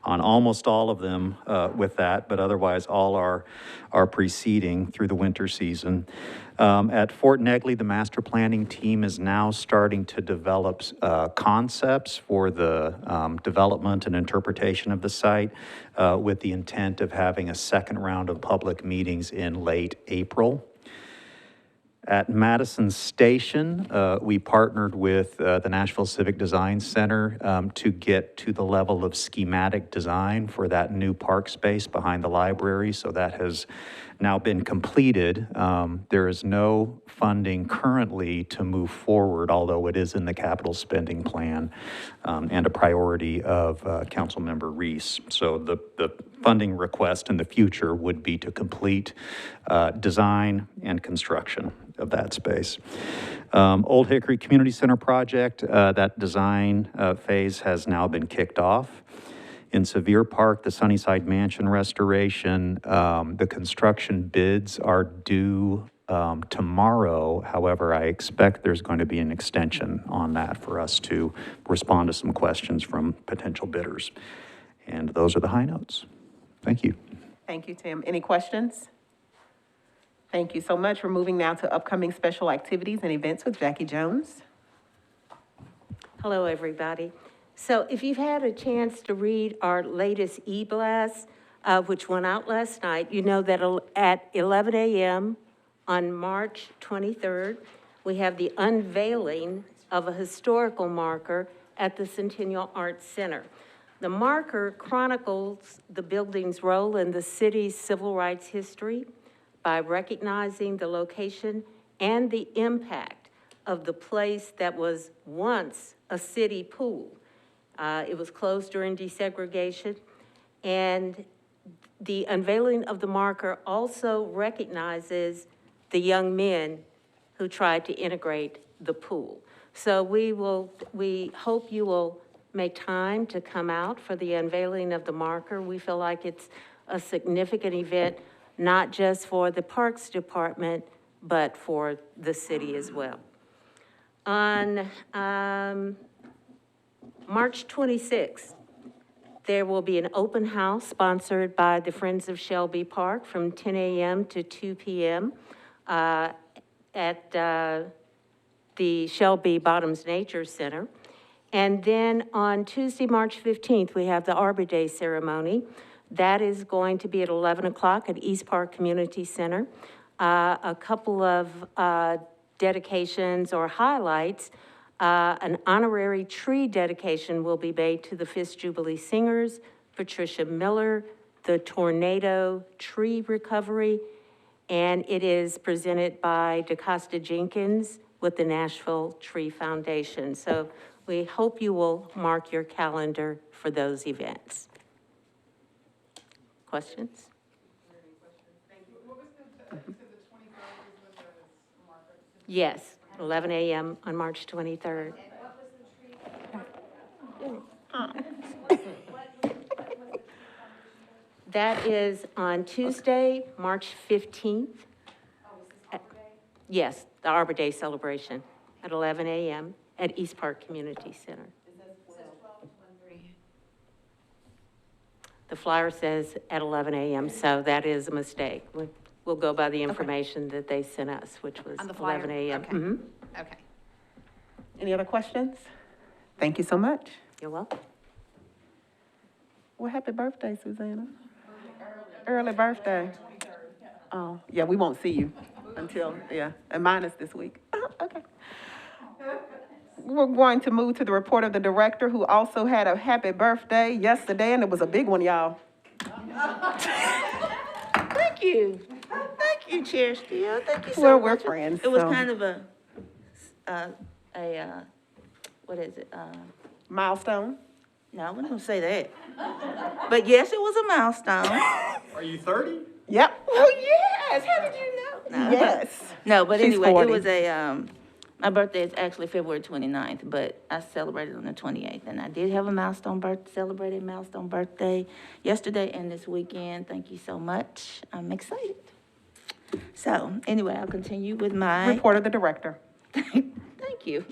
almost all of them with that, but otherwise all are proceeding through the winter season. At Fort Negley, the master planning team is now starting to develop concepts for the development and interpretation of the site with the intent of having a second round of public meetings in late April. At Madison Station, we partnered with the Nashville Civic Design Center to get to the level of schematic design for that new park space behind the library. So that has now been completed. There is no funding currently to move forward, although it is in the capital spending plan and a priority of Councilmember Reese. So the funding request in the future would be to complete design and construction of that space. Old Hickory Community Center project, that design phase has now been kicked off. In Sevier Park, the Sunnyside Mansion restoration, the construction bids are due tomorrow. However, I expect there's going to be an extension on that for us to respond to some questions from potential bidders. And those are the high notes. Thank you. Thank you, Tim. Any questions? Thank you so much. We're moving now to upcoming special activities and events with Jackie Jones. Hello, everybody. So if you've had a chance to read our latest e-blast, which went out last night, you know that at 11 a.m. on March 23rd, we have the unveiling of a historical marker at the Centennial Arts Center. The marker chronicles the building's role in the city's civil rights history by recognizing the location and the impact of the place that was once a city pool. It was closed during desegregation, and the unveiling of the marker also recognizes the young men who tried to integrate the pool. So we hope you will make time to come out for the unveiling of the marker. We feel like it's a significant event, not just for the Parks Department, but for the city as well. On March 26th, there will be an open house sponsored by the Friends of Shelby Park from 10 a.m. to 2 p.m. At the Shelby Bottoms Nature Center. And then on Tuesday, March 15th, we have the Arbor Day ceremony. That is going to be at 11 o'clock at East Park Community Center. A couple of dedications or highlights. An honorary tree dedication will be made to the Fifth Jubilee Singers, Patricia Miller, the Tornado Tree Recovery, and it is presented by DeCosta Jenkins with the Nashville Tree Foundation. So we hope you will mark your calendar for those events. Questions? Yes, 11 a.m. on March 23rd. That is on Tuesday, March 15th. Yes, the Arbor Day celebration at 11 a.m. at East Park Community Center. The flyer says at 11 a.m., so that is a mistake. We'll go by the information that they sent us, which was On the flyer? 11 a.m. Okay. Mhm. Okay. Any other questions? Thank you so much. You're welcome. Well, happy birthday, Susanna. Early birthday. Oh, yeah, we won't see you until, yeah, and mine is this week. Okay. We're going to move to the report of the director, who also had a happy birthday yesterday, and it was a big one, y'all. Thank you. Thank you, Chair Steele. Thank you so Well, much. we're friends, It was so. kind of what is it? Milestone. No, I wasn't gonna say that. But yes, it was a milestone. Are you 30? Yep. Oh, yes. How did you know? No. Yes. No, but She's anyway, 40. it was a, my birthday is actually February 29th, but I celebrated on the 28th. And I did have a celebrated milestone birthday yesterday and this weekend. Thank you so much. I'm excited. So, anyway, I'll continue with my. Report of the director. Thank you.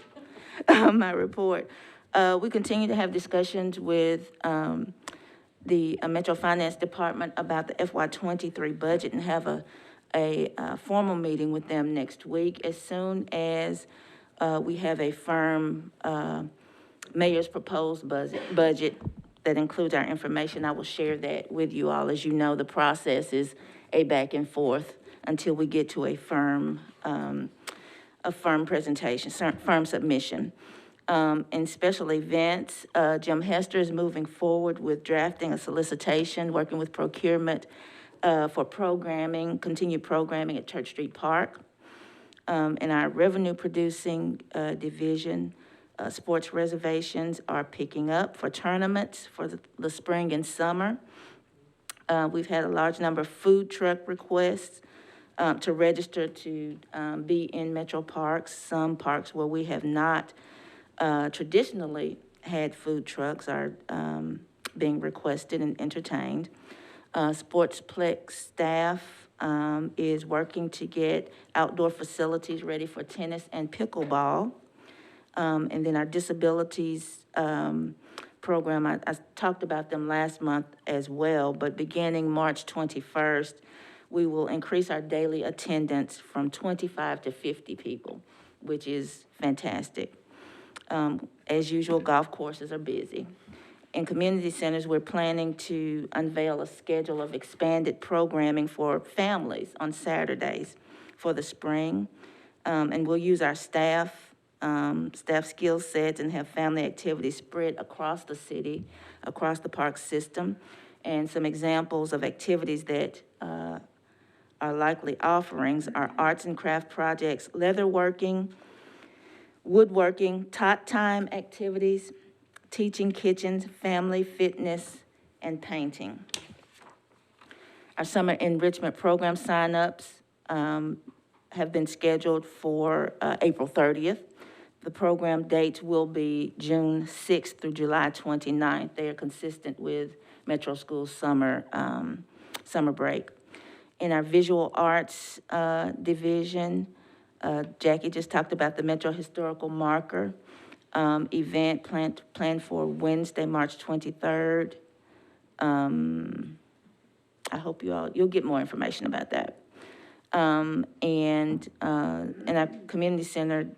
My report. We continue to have discussions with the Metro Finance Department about the FY '23 budget and have a formal meeting with them next week. As soon as we have a firm mayor's proposed budget that includes our information, I will share that with you all. As you know, the process is a back and forth until we get to a firm presentation, firm submission. In special events, Jim Hester is moving forward with drafting a solicitation, working with procurement for programming, continued programming at Church Street Park. In our revenue-producing division, sports reservations are picking up for tournaments for the spring and summer. We've had a large number of food truck requests to register to be in metro parks. Some parks where we have not traditionally had food trucks are being requested and entertained. Sportsplex staff is working to get outdoor facilities ready for tennis and pickleball. And then our disabilities program, I talked about them last month as well, but beginning March 21st, we will increase our daily attendance from 25 to 50 people, which is fantastic. As usual, golf courses are busy. In community centers, we're planning to unveil a schedule of expanded programming for families on Saturdays for the spring. And we'll use our staff skill sets and have family activities spread across the city, across the park system. And some examples of activities that are likely offerings are arts and craft projects, leatherworking, woodworking, tot time activities, teaching kitchens, family fitness, and painting. Our summer enrichment program signups have been scheduled for April 30th. The program dates will be June 6th through July 29th. They are consistent with Metro School's summer break. In our visual arts division, Jackie just talked about the Metro Historical Marker event planned for Wednesday, March 23rd. I hope you'll get more information about that. And in our community center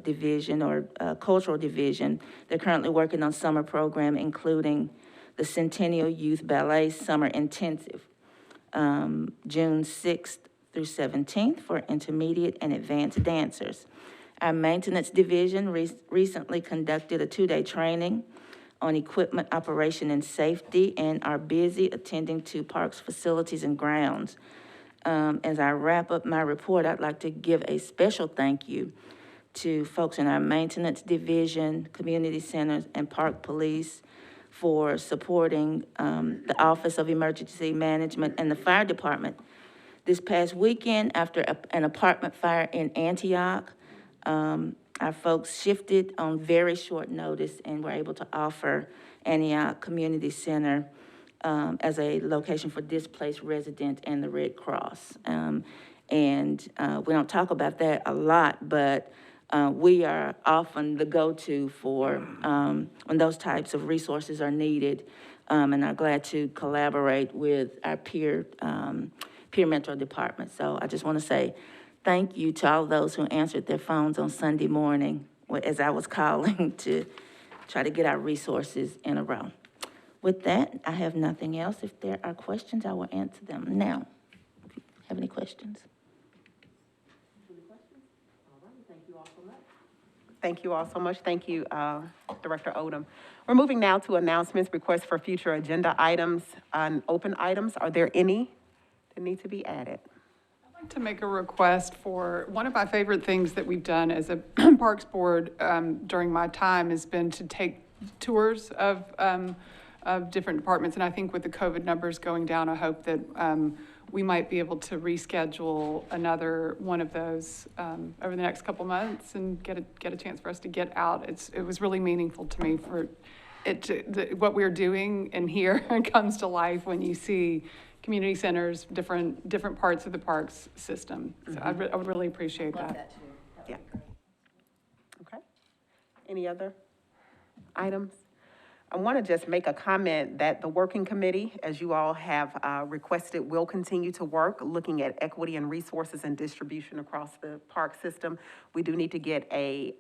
division or cultural division, they're currently working on summer program, including the Centennial Youth Ballet Summer Intensive, June 6th through 17th for intermediate and advanced dancers. Our maintenance division recently conducted a 2-day training on equipment operation and safety and are busy attending to parks, facilities, and grounds. As I wrap up my report, I'd like to give a special thank you to folks in our maintenance division, community centers, and park police for supporting the Office of Emergency Management and the fire department. This past weekend, after an apartment fire in Antioch, our folks shifted on very short notice and were able to offer Antioch Community Center as a location for displaced residents and the Red Cross. We don't talk about that a lot, but we are often the go-to for when those types of resources are needed, and are glad to collaborate with our peer Metro department. So I just want to say thank you to all those who answered their phones on Sunday morning as I was calling to try to get our resources in a row. With that, I have nothing else. If there are questions, I will answer them now. If you have any questions. Thank you all so much. Thank you, Director Odom. We're moving now to announcements, requests for future agenda items, and open items. Are there any that need to be added? I'd like to make a request for, one of my favorite things that we've done as a Parks Board during my time has been to take tours of different departments. And I think with the COVID numbers going down, I hope that we might be able to reschedule another one of those over the next couple months and get a chance for us to get out. It was really meaningful to me for it to, what we're doing in here comes to life when you see, community centers, different parts of the parks system. So I would really appreciate that. Yeah. Okay. Any other items? I want to just make a comment that the working committee, as you all have requested, will continue to work looking at equity and resources and distribution across the park system. We do need to get a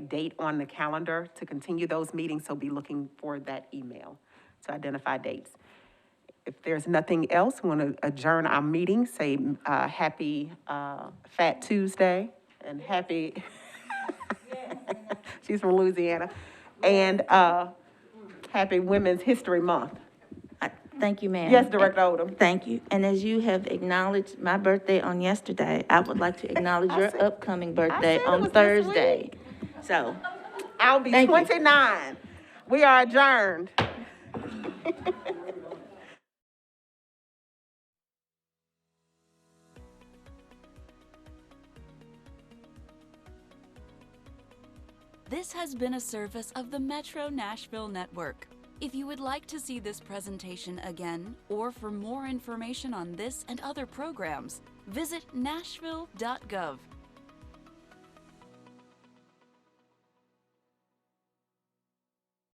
date on the calendar to continue those meetings, so be looking for that email to identify dates. If there's nothing else, we want to adjourn our meeting, say happy Fat Tuesday and happy, she's from Louisiana, and happy Women's History Month. Thank you, ma'am. Yes, Director Odom. Thank you. And as you have acknowledged my birthday on yesterday, I would like to acknowledge your upcoming birthday on Thursday. So, I'll be thank you. 29. We are adjourned. This has been a service of the Metro Nashville Network. If you would like to see this presentation again, or for more information on this and other programs, visit nashville.gov.